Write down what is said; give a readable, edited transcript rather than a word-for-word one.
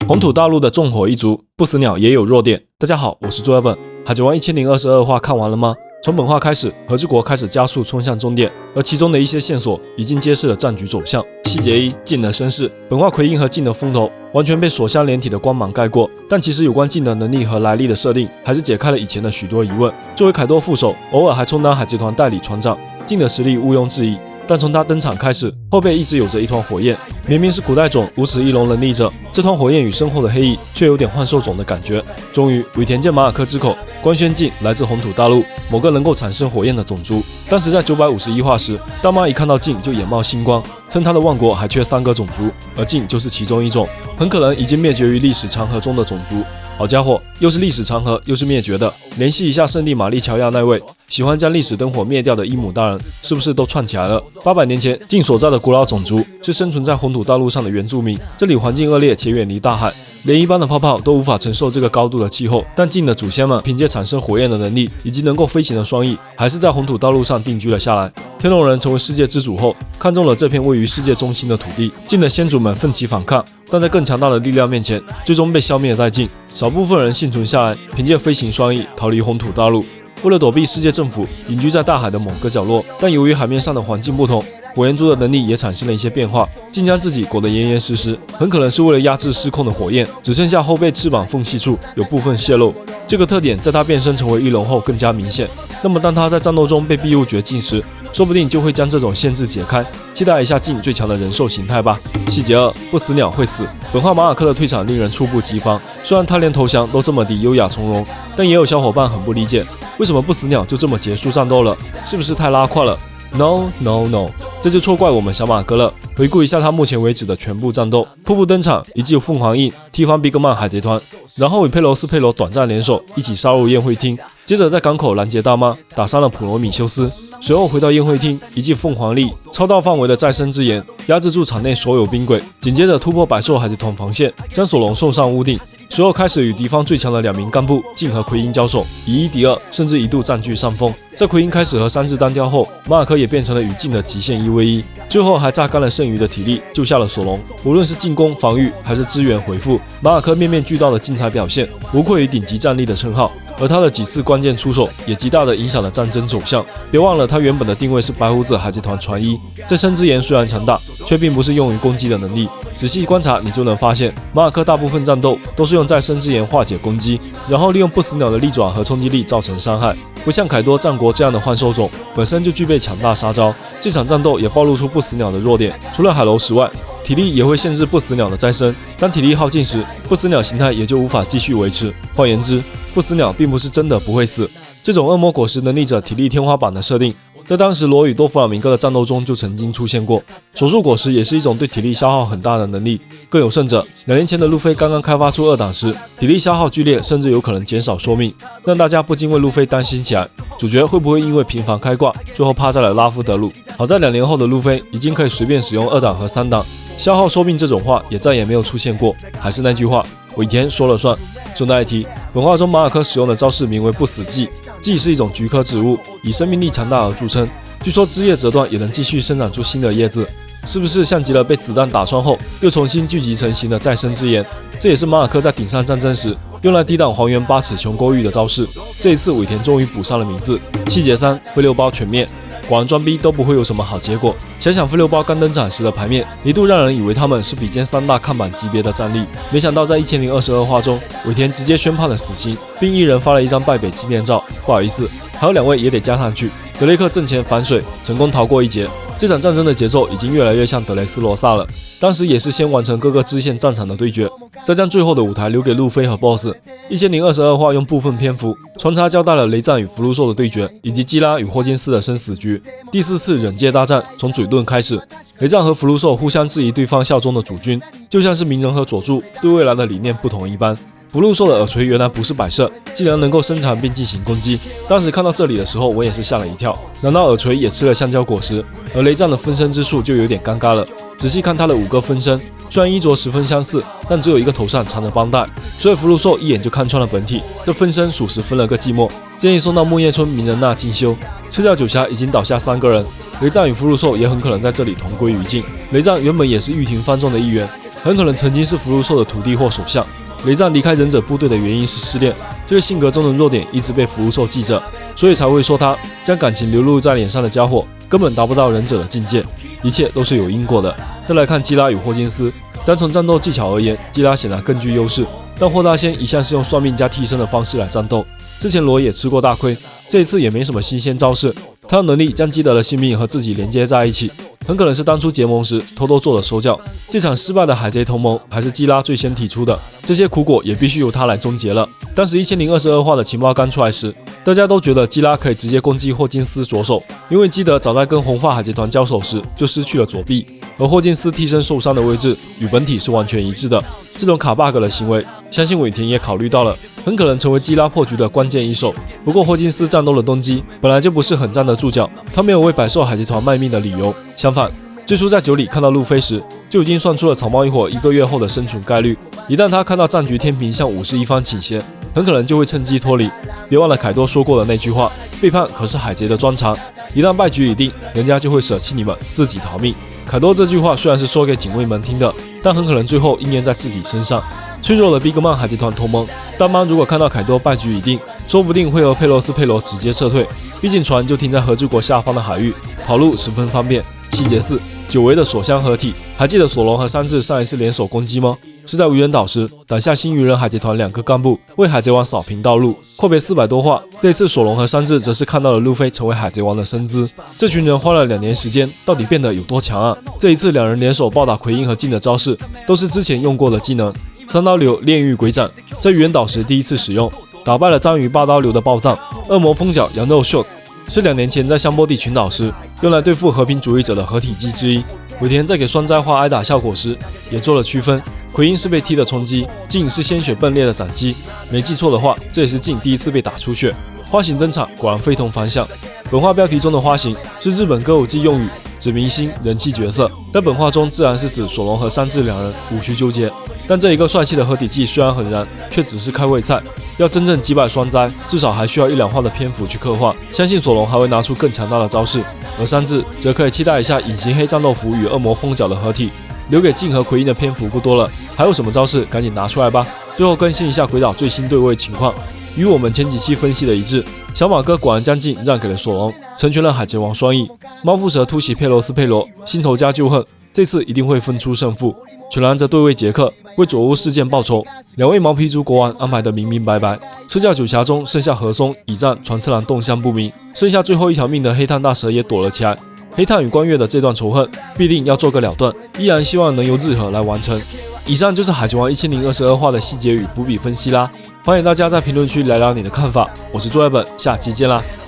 红土大陆的纵火一族，不死鸟也有弱点。大家好，我是朱亚本。海贼王1022话看完了吗？从本话开始，和之国开始加速冲向终点，而其中的一些线索已经揭示了战局走向。细节一：镜的身世。本话奎因和镜的风头完全被锁相连体的光芒盖过，但其实有关镜的能力和来历的设定，还是解开了以前的许多疑问。作为凯多副手，偶尔还充当海贼团代理船长，镜的实力毋庸置疑。但从他登场开始，后背一直有着一团火焰。明明是古代种无齿翼龙能力者，这团火焰与身后的黑翼却有点幻兽种的感觉。终于，尾田见马尔科之口官宣镜来自红土大陆某个能够产生火焰的种族。当时在951话时，大妈一看到镜就眼冒星光，称他的万国还缺3个种族，而镜就是其中一种，很可能已经灭绝于历史长河中的种族。好家伙，又是历史长河，又是灭绝的，联系一下圣地玛丽乔亚那位喜欢将历史灯火灭掉的伊姆大人，是不是都串起来了？800年前，镜所在的古老种族是生存在红土大陆上的原住民，这里环境恶劣且远离大海，连一般的泡泡都无法承受这个高度的气候。但镜的祖先们凭借产生火焰的能力以及能够飞行的双翼，还是在红土大陆上定居了下来。天龙人成为世界之主后，看中了这片位于世界中心的土地，镜的先祖们奋起反抗，但在更强大的力量面前，最终被消灭殆尽。少部分人幸存下来，凭借飞行双翼逃离红土大陆。为了躲避世界政府，隐居在大海的某个角落。但由于海面上的环境不同，火焰珠的能力也产生了一些变化，竟将自己裹得严严实实，很可能是为了压制失控的火焰，只剩下后背翅膀缝隙处有部分泄露。这个特点在他变身成为翼龙后更加明显。那么当他在战斗中被逼入绝境时，说不定就会将这种限制解开。期待一下镜最强的人兽形态吧。细节2：不死鸟会死。本话马尔科的退场令人猝不及防，虽然他连投降都这么的优雅从容，但也有小伙伴很不理解，为什么不死鸟就这么结束战斗了？是不是太拉胯了？No， 这就错怪我们小马哥了。回顾一下他目前为止的全部战斗：瀑布登场，一记凤凰印踢翻 Bigman 海贼团，然后与佩罗斯佩罗短暂联手，一起杀入宴会厅，接着在港口拦截大妈，打伤了普罗米修斯。随后回到宴会厅，一记凤凰力超大范围的再生之炎压制住场内所有兵鬼，紧接着突破百兽海贼团防线，将索隆送上屋顶。随后开始与敌方最强的2名干部镜和奎因交手，以1敌2，甚至一度占据上风。在奎因开始和3只单挑后，马尔科也变成了与镜的极限1v1，最后还榨干了剩余的体力，救下了索隆。无论是进攻、防御还是支援回复，马尔科面面俱到的精彩表现，无愧于顶级战力的称号。而他的几次关键出手也极大地影响了战争走向。别忘了，他原本的定位是白胡子海贼团船医。再生之炎虽然强大，却并不是用于攻击的能力。仔细观察，你就能发现，马尔科大部分战斗都是用再生之炎化解攻击，然后利用不死鸟的利爪和冲击力造成伤害。不像凯多、战国这样的幻兽种，本身就具备强大杀招。这场战斗也暴露出不死鸟的弱点，除了海楼石外，体力也会限制不死鸟的再生。当体力耗尽时，不死鸟形态也就无法继续维持。换言之，不死鸟并不是真的不会死。这种恶魔果实能力者体力天花板的设定，在当时罗与多弗朗明哥的战斗中就曾经出现过。手术果实也是一种对体力消耗很大的能力。更有甚者，2年前的路飞刚刚开发出2档时，体力消耗剧烈，甚至有可能减少寿命，让大家不禁为路飞担心起来，主角会不会因为频繁开挂，最后趴在了拉夫德鲁。好在2年后的路飞已经可以随便使用2档和3档，消耗寿命这种话也再也没有出现过。还是那句话，尾田说了算。顺带一提，本话中马尔科使用的招式名为不死蓟，蓟是一种菊科植物，以生命力强大而著称。据说枝叶折断也能继续生长出新的叶子，是不是像极了被子弹打穿后又重新聚集成型的再生之炎？这也是马尔科在顶上战争时用来抵挡黄猿8齿琼勾玉的招式。这一次尾田终于补上了名字。细节3：飞溜包全灭。果然装逼都不会有什么好结果。想想飞溜包刚登场时的牌面，一度让人以为他们是比肩3大看板级别的战力，没想到在1022话中，尾田直接宣判了死刑，并一人发了一张败北纪念照。不好意思，还有2位也得加上去。德雷克阵前反水，成功逃过一劫。这场战争的节奏已经越来越像德雷斯罗萨了。当时也是先完成各个支线战场的对决，再将最后的舞台留给路飞和 BOSS。1022话用部分篇幅穿插交代了雷战与福禄寿的对决，以及基拉与霍金斯的生死局。第4次忍界大战从嘴遁开始，雷战和福禄寿互相质疑对方效忠的主君，就像是鸣人和佐助对未来的理念不同一般。福禄寿的耳垂原来不是摆设，竟然能够生产并进行攻击。当时看到这里的时候，我也是吓了一跳。难道耳垂也吃了橡胶果实？而雷战的分身之术就有点尴尬了。仔细看他的5个分身，虽然衣着十分相似，但只有一个头上藏着绷带，所以福禄寿一眼就看穿了本体。这分身属实分了个寂寞，建议送到木叶村鸣人那进修。赤脚九侠已经倒下3个人，雷战与福禄寿也很可能在这里同归于尽。雷战原本也是玉庭番众的一员，很可能曾经是福禄寿的徒弟或手下。雷战离开忍者部队的原因是失恋，这个性格中的弱点一直被福禄寿记着，所以才会说他将感情流露在脸上的家伙根本达不到忍者的境界，一切都是有因果的。再来看基拉与霍金斯，单从战斗技巧而言，基拉显然更具优势，但霍大仙一向是用算命加替身的方式来战斗，之前罗也吃过大亏，这一次也没什么新鲜招式，他的能力将基德的性命和自己连接在一起，很可能是当初结盟时偷偷做了手脚。这场失败的海贼同盟还是基拉最先提出的，这些苦果也必须由他来终结了。当时1022话的情报刚出来时，大家都觉得基拉可以直接攻击霍金斯左手，因为基德早在跟红发海贼团交手时就失去了左臂，而霍金斯替身受伤的位置与本体是完全一致的。这种卡 bug 的行为，相信尾田也考虑到了，很可能成为基拉破局的关键一手。不过霍金斯战斗的动机本来就不是很站得住脚，他没有为百兽海贼团卖命的理由，相反，最初在酒里看到路飞时，就已经算出了草帽一伙1个月后的生存概率。一旦他看到战局天平向武士一方倾斜，很可能就会趁机脱离。别忘了凯多说过的那句话，背叛可是海贼的专长，一旦败局已定，人家就会舍弃你们，自己逃命。凯多这句话虽然是说给警卫们听的，但很可能最后应验在自己身上。脆弱的比格曼海贼团同盟，丹邦如果看到凯多败局已定，说不定会和佩罗斯佩罗直接撤退，毕竟船就停在和之国下方的海域，跑路十分方便。细节4，久违的索香合体，还记得索隆和山治上一次联手攻击吗？是在无人岛时，挡下新鱼人海贼团2个干部，为海贼王扫平道路。阔别400多话，这次索隆和山治则是看到了路飞成为海贼王的身姿。这群人花了2年时间，到底变得有多强啊？这一次2人联手暴打奎因和镜的招式，都是之前用过的技能。3刀流炼狱鬼斩，在愚人岛时第一次使用，打败了章鱼8刀流的暴藏。恶魔风角羊肉秀是2年前在香波地群岛时用来对付和平主义者的合体技之一。尾田在给双斋花挨打效果时也做了区分，奎因是被踢的冲击，镜是鲜血迸裂的斩击。没记错的话，这也是镜第一次被打出血。花形登场果然非同凡响。本画标题中的花形是日本歌舞伎用语，指明星人气角色，在本画中自然是指索隆和山治2人，无需纠结。但这一个帅气的合体技虽然很燃，却只是开胃菜，要真正击败双斋，至少还需要1-2话的篇幅去刻画。相信索隆还会拿出更强大的招式，而山治则可以期待一下隐形黑战斗服与恶魔风角的合体。留给镜和奎因的篇幅不多了，还有什么招式赶紧拿出来吧。最后更新一下鬼岛最新对位情况，与我们前几期分析的一致，小马哥果然将镜让给了索隆，成全了海贼王双翼。猫腹蛇突袭佩罗斯佩罗，心头加旧恨，这次一定会分出胜负。犬狼则对位杰克，为佐屋事件报仇。2位毛皮族国王安排得明明白白。车教九侠中剩下和松、乙战、传次郎动向不明，剩下最后一条命的黑炭大蛇也躲了起来。黑炭与关月的这段仇恨必定要做个了断，依然希望能由日和来完成。以上就是海贼王1022话的细节与伏笔分析啦，欢迎大家在评论区聊聊你的看法。我是朱爱本，下期见啦。